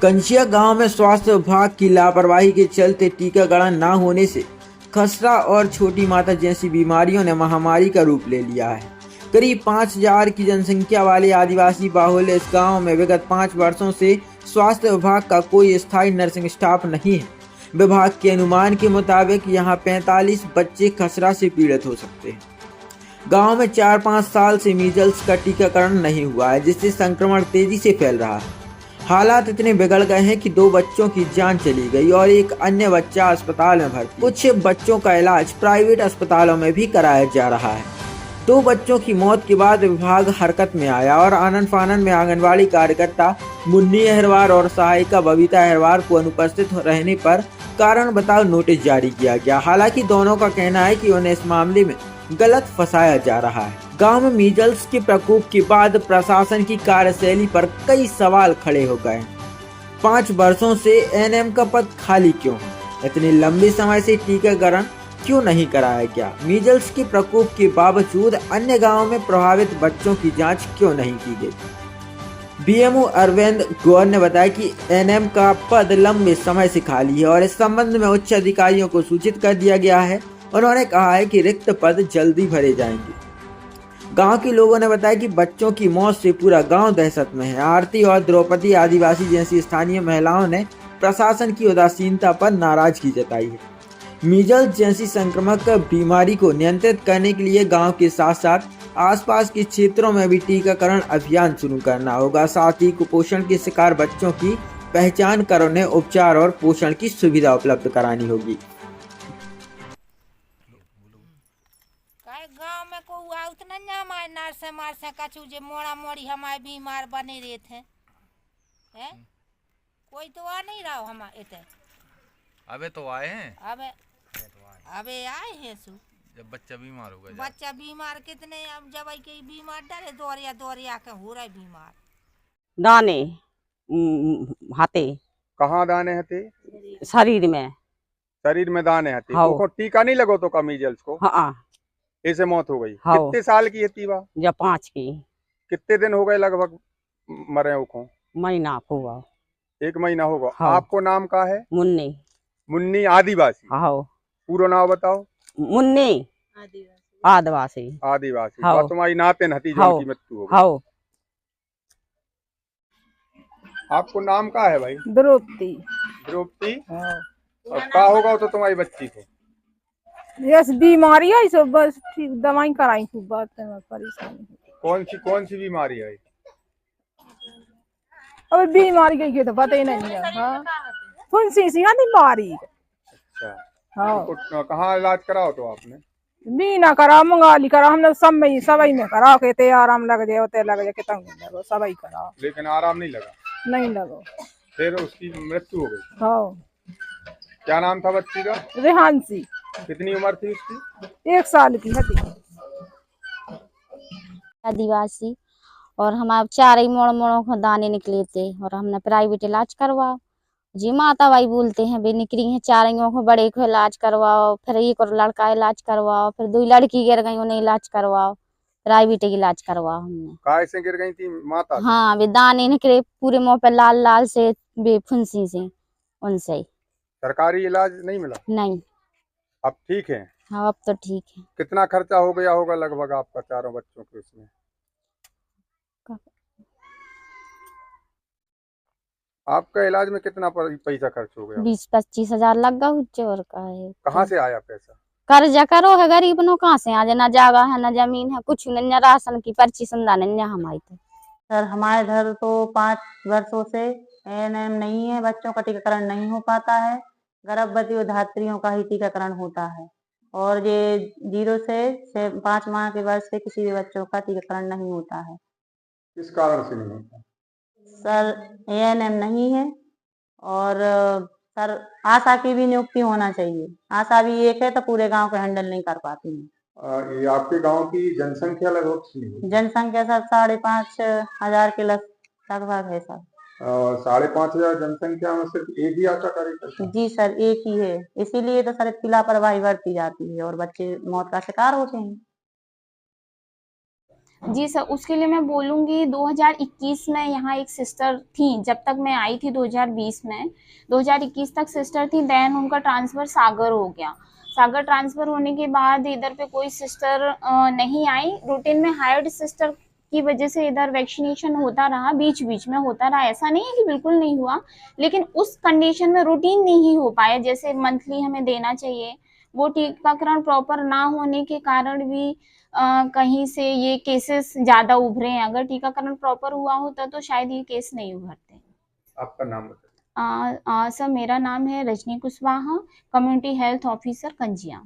कंचिया गांव में स्वास्थ्य विभाग की लापरवाही के चलते टीकाकरण न होने से खसरा और छोटी माता जैसी बीमारियों ने महामारी का रूप ले लिया है। करीब 5000 की जनसंख्या वाले आदिवासी बाहुल्य इस गांव में विगत 5 वर्षों से स्वास्थ्य विभाग का कोई स्थायी नर्सिंग स्टाफ नहीं है। विभाग के अनुमान के मुताबिक यहां 45 बच्चे खसरा से पीड़ित हो सकते हैं। गांव में 4-5 साल से मीजल्स का टीकाकरण नहीं हुआ है, जिससे संक्रमण तेजी से फैल रहा है। हालात इतने बिगड़ गए हैं कि 2 बच्चों की जान चली गई और एक अन्य बच्चा अस्पताल में भर्ती। कुछ बच्चों का इलाज प्राइवेट अस्पतालों में भी कराया जा रहा है। 2 बच्चों की मौत के बाद विभाग हरकत में आया और आनन फानन में आंगनबाड़ी कार्यकर्ता मुन्नी अहरवार और सहायिका बबीता अहरवार को अनुपस्थित रहने पर कारण बताओ नोटिस जारी किया गया। हालांकि दोनों का कहना है कि उन्हें इस मामले में गलत फंसाया जा रहा है। गांव में मीजल्स के प्रकोप के बाद प्रशासन की कार्यशैली पर कई सवाल खड़े हो गए। 5 वर्षों से एएनएम का पद खाली क्यों है? इतने लंबे समय से टीकाकरण क्यों नहीं कराया गया? मीजल्स के प्रकोप के बावजूद अन्य गांवों में प्रभावित बच्चों की जांच क्यों नहीं की गई? बीएमओ अरविंद गौर ने बताया कि एएनएम का पद लंबे समय से खाली है और इस संबंध में उच्च अधिकारियों को सूचित कर दिया गया है। उन्होंने कहा है कि रिक्त पद जल्दी भरे जाएंगे। गांव के लोगों ने बताया कि बच्चों की मौत से पूरा गांव दहशत में है। आरती और द्रौपदी आदिवासी जैसी स्थानीय महिलाओं ने प्रशासन की उदासीनता पर नाराजगी जताई है। मीजल्स जैसी संक्रामक बीमारी को नियंत्रित करने के लिए गांव के साथ साथ आसपास के क्षेत्रों में भी टीकाकरण अभियान शुरू करना होगा। साथ ही कुपोषण के शिकार बच्चों की पहचान कर उन्हें उपचार और पोषण की सुविधा उपलब्ध करानी होगी। गांव में को हुआ उतना ना हमारे नर्से मारसे कछु जे मोड़ा मोड़ी हमारे बीमार बने रहे थे हैं? कोई तो आ नहीं रहा हमारे इतने। अबे तो आए हैं। अबे आए हैं सु जब बच्चा बीमार हो गया। बच्चा बीमार कितने अब जब के बीमार डरे दौड़िया दौड़िया के हो रहा बीमार। दाने हाथे कहाँ दाने हते? शरीर में। शरीर में दाने हते। हाँ। तो टीका नहीं लगो तो का मीजल्स को? हाँ। ऐसे मौत हो गई। हाँ। कितने साल की हती बा? जब 5 की। कितने दिन हो गए लगभग मरे को? महीना हुआ। 1 महीना होगा। हाँ। आपको नाम का है? मुन्नी। मुन्नी आदिवासी। हाँ। पूरा नाम बताओ। मुन्नी आदिवासी। आदिवासी। हाँ। तुम्हारी नातिन हती जो उनकी मृत्यु हो गई। हाँ। आपको नाम का है भाई? द्रौपदी। द्रौपदी। और का होगा तो तुम्हारी बच्ची को? यस बीमारी है सब बस ठीक दवाई कराई खूब बात है परेशानी। कौन सी बीमारी है? अब बीमारी की तो पता ही नहीं है। हाँ फुंसी सी बीमारी। अच्छा। हाँ। तो कहाँ इलाज कराओ तो आपने? बीना करा मंगाली करा हमने सबई में करा कहते आराम लग जाए होते लग जाए कितना सबई करा लेकिन आराम नहीं लगा। नहीं लगो। फिर उसकी मृत्यु हो गई। हाँ। क्या नाम था बच्ची का? रेहानसी। कितनी उम्र थी उसकी? 1 साल की है। आदिवासी और हमारे 4 मोड़ मोड़ों को दाने निकले थे और हमने प्राइवेट इलाज करवाओ जी। माता भाई बोलते हैं बे निकली हैं 4 को बड़े को इलाज करवाओ, फिर एक और लड़का इलाज करवाओ, फिर 2 लड़की गिर गई उन्हें इलाज करवाओ, प्राइवेट इलाज करवाओ हमने। काय से गिर गई थी माता? हाँ वे दाने निकले पूरे मुंह पे लाल लाल से बे फुंसी से उनसे ही। सरकारी इलाज नहीं मिला? नहीं। अब ठीक है? हाँ अब तो ठीक है। कितना खर्चा हो गया होगा लगभग आपका 4 बच्चों के उसमें? आपका इलाज में कितना पैसा खर्च हो गया? 20-25 हजार लग गया। और का है कहाँ से आया पैसा? कर्जा करो है गरीब नो कहाँ से आज ना जगह है ना जमीन है कुछ नहीं, न राशन की पर्ची संदा नहीं हमारी तो। सर हमारे इधर तो 5 वर्षों से एएनएम नहीं है, बच्चों का टीकाकरण नहीं हो पाता है। गर्भवती और धात्रियों का ही टीकाकरण होता है और ये 0 से 5 माह के वर्ष से किसी भी बच्चों का टीकाकरण नहीं होता है। किस कारण से नहीं होता? सर एएनएम नहीं है और सर आशा की भी नियुक्ति होना चाहिए। आशा भी एक है तो पूरे गांव को हैंडल नहीं कर पाती है। ये आपके गांव की जनसंख्या लगभग कितनी है? जनसंख्या सर 5,500 के लगभग है सर। 5,500 जनसंख्या में सिर्फ एक ही आशा कार्यकर्ता? जी सर एक ही है, इसीलिए तो सर इतनी लापरवाही बरती जाती है और बच्चे मौत का शिकार होते हैं। जी सर, उसके लिए मैं बोलूँगी 2021 में यहाँ एक सिस्टर थी, जब तक मैं आई थी 2020 में, 2021 तक सिस्टर थी, देन उनका ट्रांसफ़र सागर हो गया। सागर ट्रांसफ़र होने के बाद इधर पे कोई सिस्टर नहीं आई, रूटीन में हायर्ड सिस्टर की वजह से इधर वैक्सीनेशन होता रहा, बीच-बीच में होता रहा, ऐसा नहीं है कि बिल्कुल नहीं हुआ, लेकिन उस कंडीशन में रूटीन नहीं हो पाया, जैसे मंथली हमें देना चाहिए, वो टीकाकरण प्रॉपर ना होने के कारण भी कहीं से ये केसेस ज़्यादा उभरे हैं। अगर टीकाकरण प्रॉपर हुआ होता तो शायद ये केस नहीं उभरते। आपका नाम बताइए। सर मेरा नाम है Rajni Kushwaha, community health officer कंजिया।